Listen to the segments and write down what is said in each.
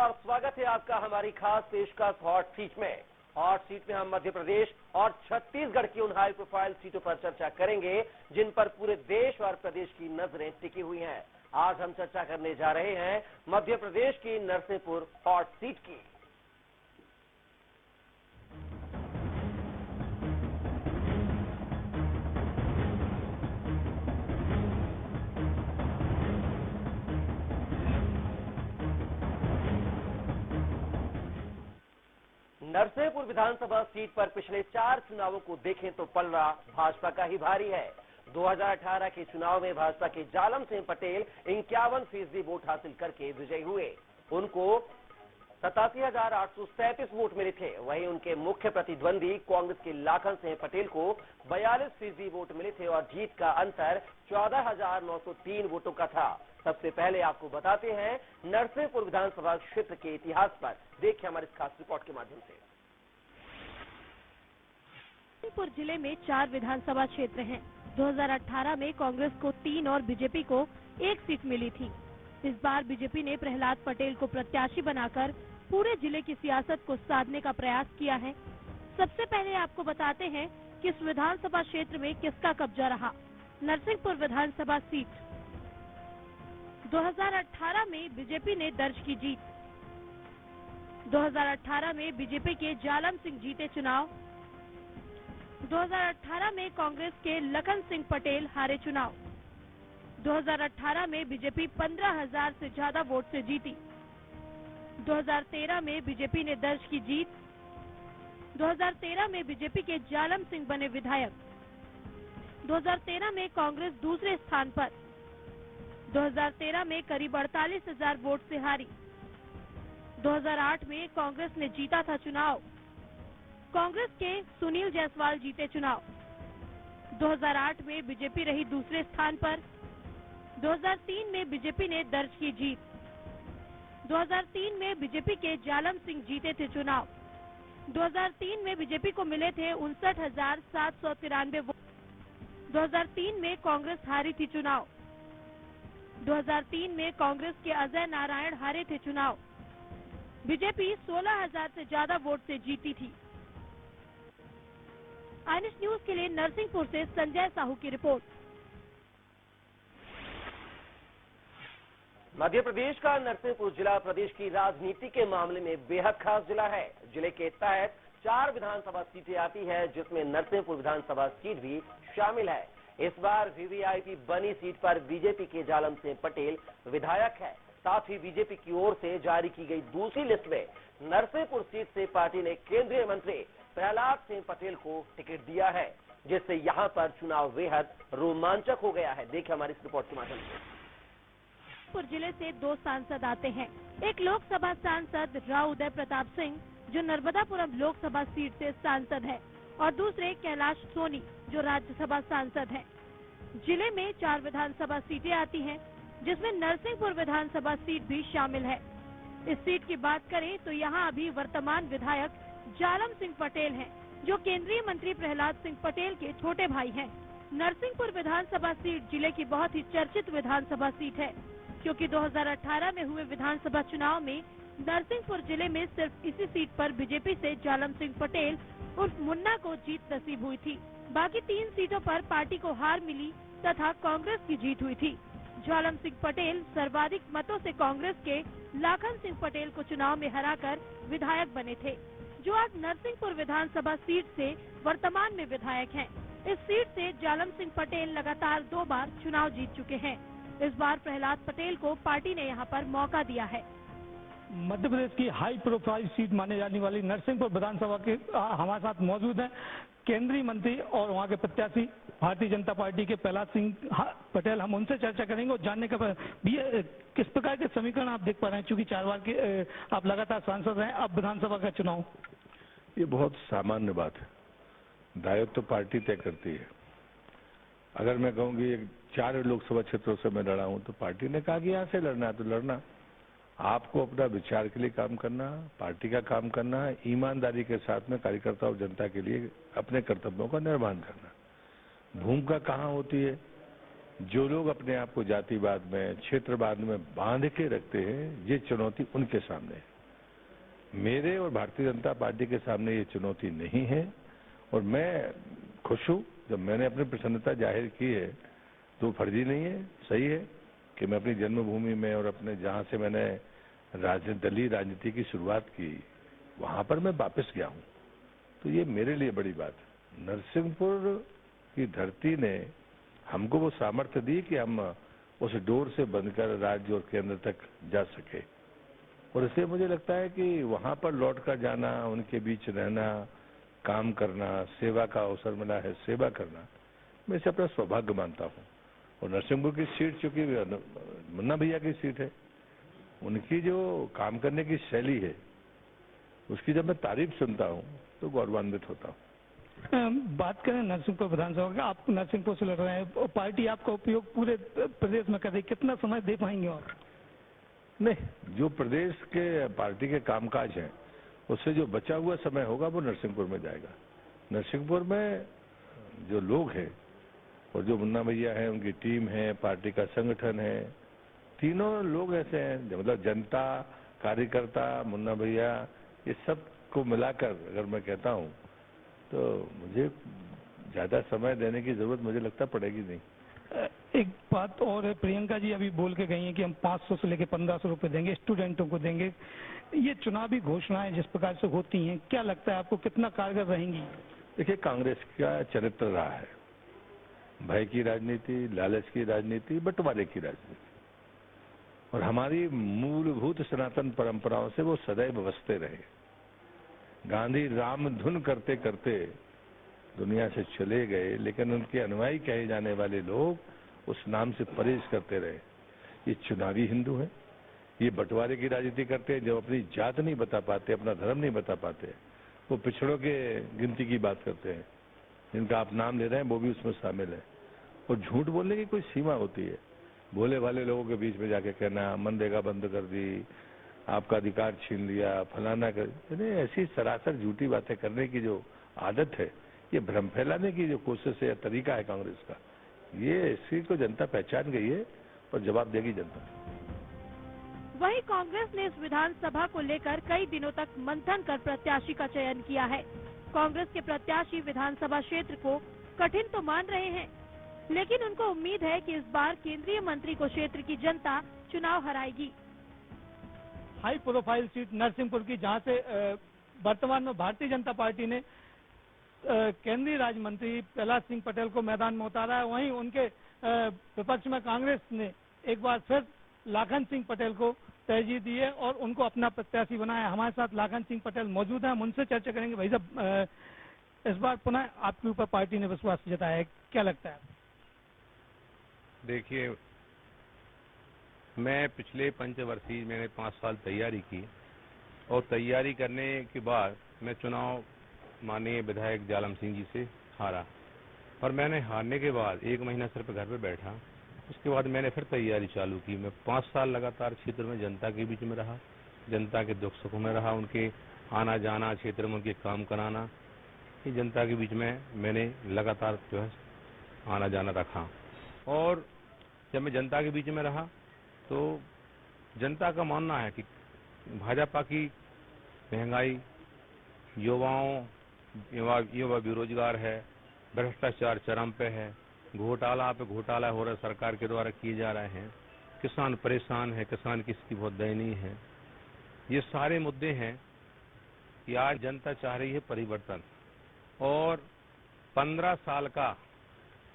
और स्वागत है आपका हमारी खास पेशकश हॉट सीट में। हॉट सीट में हम मध्य प्रदेश और छत्तीसगढ़ की उन हाई प्रोफाइल सीटों पर चर्चा करेंगे जिन पर पूरे देश और प्रदेश की नजरें टिकी हुई हैं। आज हम चर्चा करने जा रहे हैं मध्य प्रदेश की नरसिंहपुर हॉट सीट की। नरसिंहपुर विधानसभा सीट पर पिछले 4 चुनावों को देखें तो पलड़ा भाजपा का ही भारी है। 2018 के चुनाव में भाजपा के जालम सिंह पटेल 51% वोट हासिल करके विजयी हुए। उनको 87,837 वोट मिले थे। वहीं उनके मुख्य प्रतिद्वंदी कांग्रेस के लाखन सिंह पटेल को 42% वोट मिले थे और जीत का अंतर 14,903 वोटों का था। सबसे पहले आपको बताते हैं नरसिंहपुर विधानसभा क्षेत्र के इतिहास पर। देखिए हमारे इस खास रिपोर्ट के माध्यम से। नरसिंहपुर जिले में 4 विधानसभा क्षेत्र हैं। 2018 में कांग्रेस को 3 और बीजेपी को 1 सीट मिली थी। इस बार बीजेपी ने प्रहलाद पटेल को प्रत्याशी बनाकर पूरे जिले की सियासत को साधने का प्रयास किया है। सबसे पहले आपको बताते हैं कि इस विधानसभा क्षेत्र में किसका कब्जा रहा। नरसिंहपुर विधानसभा सीट 2018 में बीजेपी ने दर्ज की जीत। 2018 में बीजेपी के जालम सिंह जीते चुनाव। 2018 में कांग्रेस के लखन सिंह पटेल हारे चुनाव। 2018 में बीजेपी 15,000 से ज्यादा वोट से जीती। 2013 में बीजेपी ने दर्ज की जीत। 2013 में बीजेपी के जालम सिंह बने विधायक। 2013 में कांग्रेस दूसरे स्थान पर। 2013 में करीब 48,000 वोट से हारी। 2008 में कांग्रेस ने जीता था चुनाव। कांग्रेस के सुनील जायसवाल जीते चुनाव। 2008 में बीजेपी रही दूसरे स्थान पर। 2003 में बीजेपी ने दर्ज की जीत। 2003 में बीजेपी के जालम सिंह जीते थे चुनाव। 2003 में बीजेपी को मिले थे 59,793 वोट। 2003 में कांग्रेस हारी थी चुनाव। 2003 में कांग्रेस के अजय नारायण हारे थे चुनाव। बीजेपी 16,000 से ज्यादा वोट से जीती थी। आईएनएस न्यूज के लिए नरसिंहपुर से संजय साहू की रिपोर्ट। मध्य प्रदेश का नरसिंहपुर जिला प्रदेश की राजनीति के मामले में बेहद खास जिला है। जिले के तहत 4 विधानसभा सीटें आती है जिसमें नरसिंहपुर विधानसभा सीट भी शामिल है। इस बार वीवीआईपी बनी सीट पर बीजेपी के जालम सिंह पटेल विधायक है। साथ ही बीजेपी की ओर से जारी की गई दूसरी लिस्ट में नरसिंहपुर सीट से पार्टी ने केंद्रीय मंत्री प्रहलाद सिंह पटेल को टिकट दिया है, जिससे यहां पर चुनाव बेहद रोमांचक हो गया है। देखिए हमारी इस रिपोर्ट के माध्यम से। नरसिंहपुर जिले से 2 सांसद आते हैं। एक लोकसभा सांसद राव उदय प्रताप सिंह जो नर्मदापुरम लोकसभा सीट से सांसद है और दूसरे कैलाश सोनी जो राज्यसभा सांसद हैं। जिले में 4 विधानसभा सीटें आती हैं जिसमें नरसिंहपुर विधानसभा सीट भी शामिल है। इस सीट की बात करें तो यहाँ अभी वर्तमान विधायक जालम सिंह पटेल हैं जो केंद्रीय मंत्री प्रहलाद सिंह पटेल के छोटे भाई हैं। नरसिंहपुर विधानसभा सीट जिले की बहुत ही चर्चित विधानसभा सीट है क्योंकि 2018 में हुए विधानसभा चुनाव में नरसिंहपुर जिले में सिर्फ इसी सीट पर बीजेपी से जालम सिंह पटेल उर्फ मुन्ना को जीत नसीब हुई थी। बाकी 3 सीटों पर पार्टी को हार मिली तथा कांग्रेस की जीत हुई थी। जालम सिंह पटेल सर्वाधिक मतों से कांग्रेस के लाखन सिंह पटेल को चुनाव में हराकर विधायक बने थे, जो आज नरसिंहपुर विधानसभा सीट से वर्तमान में विधायक हैं। इस सीट से जालम सिंह पटेल लगातार 2 बार चुनाव जीत चुके हैं। इस बार प्रहलाद पटेल को पार्टी ने यहां पर मौका दिया है। मध्य प्रदेश की हाई प्रोफाइल सीट माने जाने वाली नरसिंहपुर विधानसभा के हमारे साथ मौजूद हैं केंद्रीय मंत्री और वहां के प्रत्याशी भारतीय जनता पार्टी के प्रहलाद सिंह पटेल। हम उनसे चर्चा करेंगे और जानने का भी किस प्रकार के समीकरण आप देख पा रहे हैं, चूंकि 4 बार के आप लगातार सांसद हैं, अब विधानसभा का चुनाव। ये बहुत सामान्य बात है, दायित्व तो पार्टी तय करती है। अगर मैं कहूँगी 4 लोकसभा क्षेत्रों से मैं लड़ा हूँ तो पार्टी ने कहा कि यहाँ से लड़ना है तो लड़ना। आपको अपना विचार के लिए काम करना, पार्टी का काम करना, ईमानदारी के साथ में कार्यकर्ता और जनता के लिए अपने कर्तव्यों का निर्वहन करना। भूमिका कहाँ होती है, जो लोग अपने आप को जातिवाद में, क्षेत्रवाद में बांध के रखते हैं, ये चुनौती उनके सामने है। मेरे और भारतीय जनता पार्टी के सामने ये चुनौती नहीं है और मैं खुश हूं। जब मैंने अपनी प्रसन्नता जाहिर की है तो फर्जी नहीं है, सही है कि मैं अपनी जन्मभूमि में और अपने जहां से मैंने दलीय राजनीति की शुरुआत की, वहां पर मैं वापस गया हूं। तो ये मेरे लिए बड़ी बात है। नरसिंहपुर की धरती ने हमको वो सामर्थ्य दी कि हम उस डोर से बनकर राज्य और केंद्र तक जा सके और इसलिए मुझे लगता है कि वहां पर लौट कर जाना, उनके बीच रहना, काम करना, सेवा का अवसर मिला है, सेवा करना, मैं इसे अपना सौभाग्य मानता हूं। और नरसिंहपुर की सीट चूंकि मुन्ना भैया की सीट है, उनकी जो काम करने की शैली है उसकी जब मैं तारीफ सुनता हूं तो गौरवान्वित होता हूं। बात करें नरसिंहपुर विधानसभा का, आप नरसिंहपुर से लड़ रहे हैं, पार्टी आपका उपयोग पूरे प्रदेश में कर रही, कितना समय दे पाएंगे आप? नहीं, जो प्रदेश के पार्टी के कामकाज हैं उससे जो बचा हुआ समय होगा वो नरसिंहपुर में जाएगा। नरसिंहपुर में जो लोग हैं और जो मुन्ना भैया हैं, उनकी टीम है, पार्टी का संगठन है, तीनों लोग ऐसे हैं, मतलब जनता, कार्यकर्ता, मुन्ना भैया, ये सब को मिलाकर अगर मैं कहता हूं तो मुझे ज्यादा समय देने की जरूरत मुझे लगता पड़ेगी नहीं। एक बात और है, प्रियंका जी अभी बोल के गई हैं कि हम 500 से लेकर 1500 रुपए देंगे, स्टूडेंटों को देंगे। ये चुनावी घोषणाएं जिस प्रकार से होती हैं, क्या लगता है आपको कितना कारगर रहेंगी? देखिए, कांग्रेस का चरित्र रहा है भय की राजनीति, लालच की राजनीति, बंटवारे की राजनीति, और हमारी मूलभूत सनातन परंपराओं से वो सदैव बसते रहे। गांधी राम धुन करते करते दुनिया से चले गए, लेकिन उनके अनुयायी कहे जाने वाले लोग उस नाम से परहेज करते रहे। ये चुनावी हिंदू हैं, ये बंटवारे की राजनीति करते हैं, जब अपनी जात नहीं बता पाते, अपना धर्म नहीं बता पाते, वो पिछड़ों के गिनती की बात करते हैं, जिनका आप नाम ले रहे हैं वो भी उसमें शामिल है। और झूठ बोलने की कोई सीमा होती है। भोले भाले लोगों के बीच में जाके कहना मनरेगा बंद कर दी, आपका अधिकार छीन लिया, फलाना कर, ऐसी सरासर झूठी बातें करने की जो आदत है, ये भ्रम फैलाने की जो कोशिश है या तरीका है कांग्रेस का, ये इसी को जनता पहचान गई है और जवाब देगी जनता। वहीं कांग्रेस ने इस विधानसभा को लेकर कई दिनों तक मंथन कर प्रत्याशी का चयन किया है। कांग्रेस के प्रत्याशी विधानसभा क्षेत्र को कठिन तो मान रहे हैं, लेकिन उनको उम्मीद है कि इस बार केंद्रीय मंत्री को क्षेत्र की जनता चुनाव हराएगी। हाई प्रोफाइल सीट नरसिंहपुर की, जहां से वर्तमान में भारतीय जनता पार्टी ने केंद्रीय राज्य मंत्री कैलाश सिंह पटेल को मैदान में उतारा है, वहीं उनके विपक्ष में कांग्रेस ने एक बार फिर लाखन सिंह पटेल को तरजीह दी है और उनको अपना प्रत्याशी बनाया। हमारे साथ लाखन सिंह पटेल मौजूद हैं, हम उनसे चर्चा करेंगे। भाई साहब, इस बार पुनः आपके ऊपर पार्टी ने विश्वास जताया है, क्या लगता है? देखिए, मैं पिछले पंचवर्षीय मैंने 5 साल तैयारी की और तैयारी करने के बाद मैं चुनाव माननीय विधायक जालम सिंह जी से हारा, और मैंने हारने के बाद 1 महीना सिर्फ घर पे बैठा। उसके बाद मैंने फिर तैयारी चालू की। मैं 5 साल लगातार क्षेत्र में जनता के बीच में रहा, जनता के दुख सुख में रहा, उनके आना जाना, क्षेत्र में उनके काम कराना, ये जनता के बीच में मैंने लगातार जो है आना जाना रखा। और जब मैं जनता के बीच में रहा तो जनता का मानना है कि भाजपा की महंगाई, युवा बेरोजगार है, भ्रष्टाचार चरम पे है, घोटाला पे घोटाला हो रहा सरकार के द्वारा किए जा रहे हैं, किसान परेशान है, किसान की स्थिति बहुत दयनीय है। ये सारे मुद्दे हैं कि आज जनता चाह रही है परिवर्तन। और 15 साल का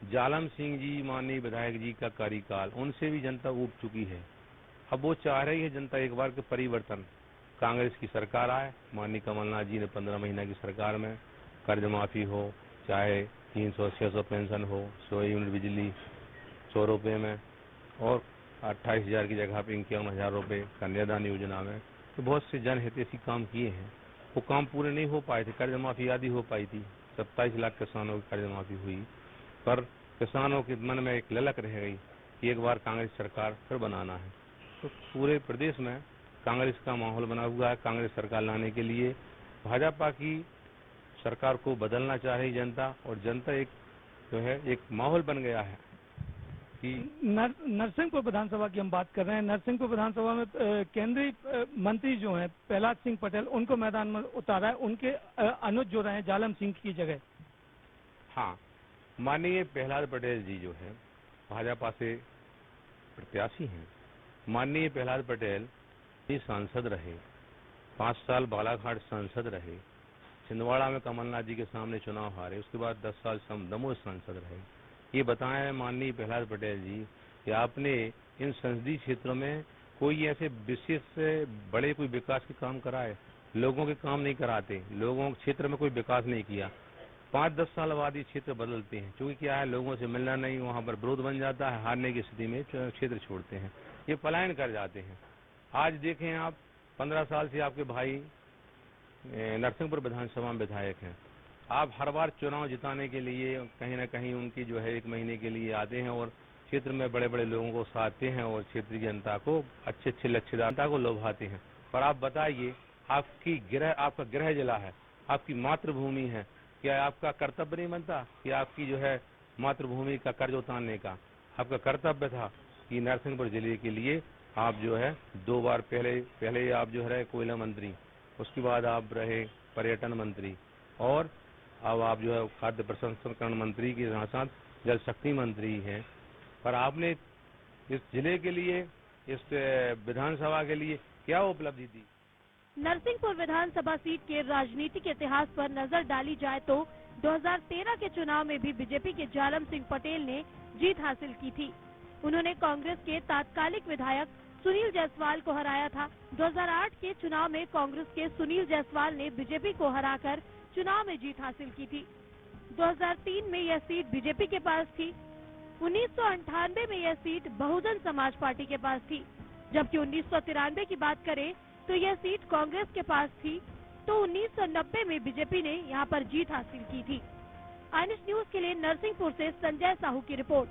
जालम सिंह जी माननीय विधायक जी का कार्यकाल, उनसे भी जनता ऊब चुकी है। अब वो चाह रही है जनता एक बार के परिवर्तन, कांग्रेस की सरकार आए। माननीय कमलनाथ जी ने 15 महीना की सरकार में कर्ज माफी हो, चाहे 300-600 पेंशन हो, 100 यूनिट बिजली 100 रुपये में, और 28,000 की जगह पे 51,000 रुपये कन्यादान योजना में, तो बहुत से जनहितैषी काम किए हैं। वो काम पूरे नहीं हो पाए थे, कर्ज माफी आदि हो पाई थी, 27 लाख किसानों की कर्ज माफी हुई, पर किसानों के मन में एक ललक रह गई कि एक बार कांग्रेस सरकार फिर बनाना है। तो पूरे प्रदेश में कांग्रेस का माहौल बना हुआ है। कांग्रेस सरकार लाने के लिए भाजपा की सरकार को बदलना चाह रही जनता, और जनता एक जो है एक माहौल बन गया है कि नरसिंहपुर विधानसभा की हम बात कर रहे हैं। नरसिंहपुर विधानसभा में केंद्रीय मंत्री जो हैं प्रहलाद सिंह पटेल, उनको मैदान में उतारा है, उनके अनुज जो रहे हैं जालम सिंह की जगह। हाँ, माननीय प्रहलाद पटेल जी जो है भाजपा से प्रत्याशी हैं। माननीय प्रहलाद पटेल जी सांसद रहे, 5 साल बालाघाट सांसद रहे, छिंदवाड़ा में कमलनाथ जी के सामने चुनाव हारे, उसके बाद 10 साल दमोह सांसद रहे। ये बताएं माननीय प्रहलाद पटेल जी कि आपने इन संसदीय क्षेत्रों में कोई ऐसे विशेष बड़े कोई विकास के काम कराए? लोगों के काम नहीं कराते, लोगों के क्षेत्र में कोई विकास नहीं किया। 5-10 साल बाद ये क्षेत्र बदलते हैं, क्योंकि क्या है, लोगों से मिलना नहीं, वहाँ पर विरोध बन जाता है, हारने की स्थिति में क्षेत्र छोड़ते हैं, ये पलायन कर जाते हैं। आज देखें आप, 15 साल से आपके भाई नरसिंहपुर विधानसभा में विधायक हैं। आप हर बार चुनाव जिताने के लिए कहीं ना कहीं उनकी जो है 1 महीने के लिए आते हैं और क्षेत्र में बड़े बड़े लोगों को साधते हैं और क्षेत्र की जनता को अच्छे अच्छे लक्ष्यदाता को लोभाते हैं। पर आप बताइए, आपका गृह जिला है, आपकी मातृभूमि है, क्या आपका कर्तव्य नहीं बनता कि आपकी जो है मातृभूमि का कर्ज उतारने का आपका कर्तव्य था कि नरसिंहपुर जिले के लिए आप जो है 2 बार पहले आप जो है कोयला मंत्री, उसके बाद आप रहे पर्यटन मंत्री और अब आप जो है खाद्य प्रसंस्करण मंत्री के साथ साथ जल शक्ति मंत्री हैं। पर आपने इस जिले के लिए, इस विधानसभा के लिए क्या उपलब्धि दी? नरसिंहपुर विधानसभा सीट के राजनीतिक इतिहास पर नजर डाली जाए तो 2013 के चुनाव में भी बीजेपी के जालम सिंह पटेल ने जीत हासिल की थी। उन्होंने कांग्रेस के तात्कालिक विधायक सुनील जायसवाल को हराया था। 2008 के चुनाव में कांग्रेस के सुनील जायसवाल ने बीजेपी को हराकर चुनाव में जीत हासिल की थी। 2003 में यह सीट बीजेपी के पास थी। 1998 में यह सीट बहुजन समाज पार्टी के पास थी, जबकि 1993 की बात करें तो यह सीट कांग्रेस के पास थी। तो 1990 में बीजेपी ने यहां पर जीत हासिल की थी। आईएनएस न्यूज के लिए नरसिंहपुर से संजय साहू की रिपोर्ट।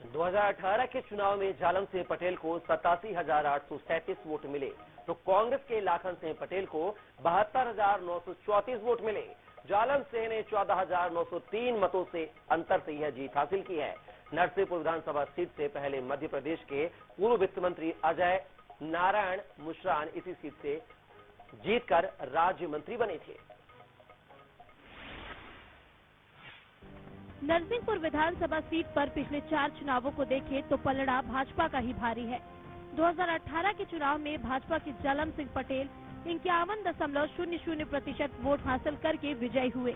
2018 के चुनाव में जालम सिंह पटेल को 87,837 वोट मिले, तो कांग्रेस के लाखन सिंह पटेल को 72,934 वोट मिले। जालम सिंह ने 14,903 मतों से अंतर से यह जीत हासिल की है। नरसिंहपुर विधानसभा सीट से पहले मध्य प्रदेश के पूर्व वित्त मंत्री अजय नारायण मुश्रान इसी सीट से जीतकर राज्य मंत्री बने थे। नरसिंहपुर विधानसभा सीट पर पिछले 4 चुनावों को देखें तो पलड़ा भाजपा का ही भारी है। 2018 के चुनाव में भाजपा के जालम सिंह पटेल 51.00% वोट हासिल करके विजयी हुए।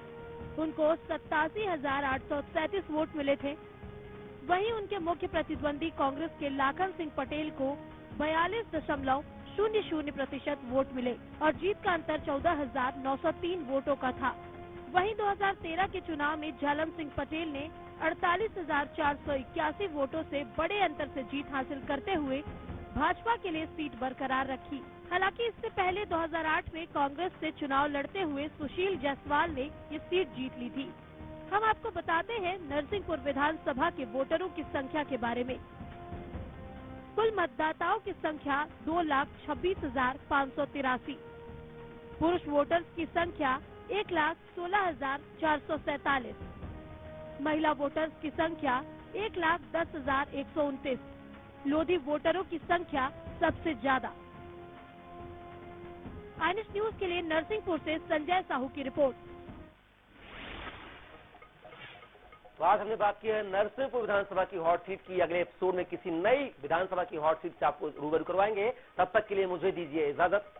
उनको 87,837 वोट मिले थे। वहीं उनके मुख्य प्रतिद्वंदी कांग्रेस के लाखन सिंह पटेल को 42.00% वोट मिले और जीत का अंतर 14,903 वोटों का था। वहीं 2013 के चुनाव में जालम सिंह पटेल ने 48,481 वोटों से बड़े अंतर से जीत हासिल करते हुए भाजपा के लिए सीट बरकरार रखी। हालांकि इससे पहले 2008 में कांग्रेस से चुनाव लड़ते हुए सुशील जायसवाल ने ये सीट जीत ली थी। हम आपको बताते हैं नरसिंहपुर विधानसभा के वोटरों की संख्या के बारे में। कुल मतदाताओं की संख्या 2,26,583। पुरुष वोटर्स की संख्या 1,16,447। महिला वोटर्स की संख्या 1,10,129। लोधी वोटरों की संख्या सबसे ज्यादा। आईएनएस न्यूज के लिए नरसिंहपुर से संजय साहू की रिपोर्ट। तो आज हमने बात की है नरसिंहपुर विधानसभा की हॉट सीट की। अगले एपिसोड में किसी नई विधानसभा की हॉट सीट से आपको रूबरू करवाएंगे। तब तक के लिए मुझे दीजिए इजाजत।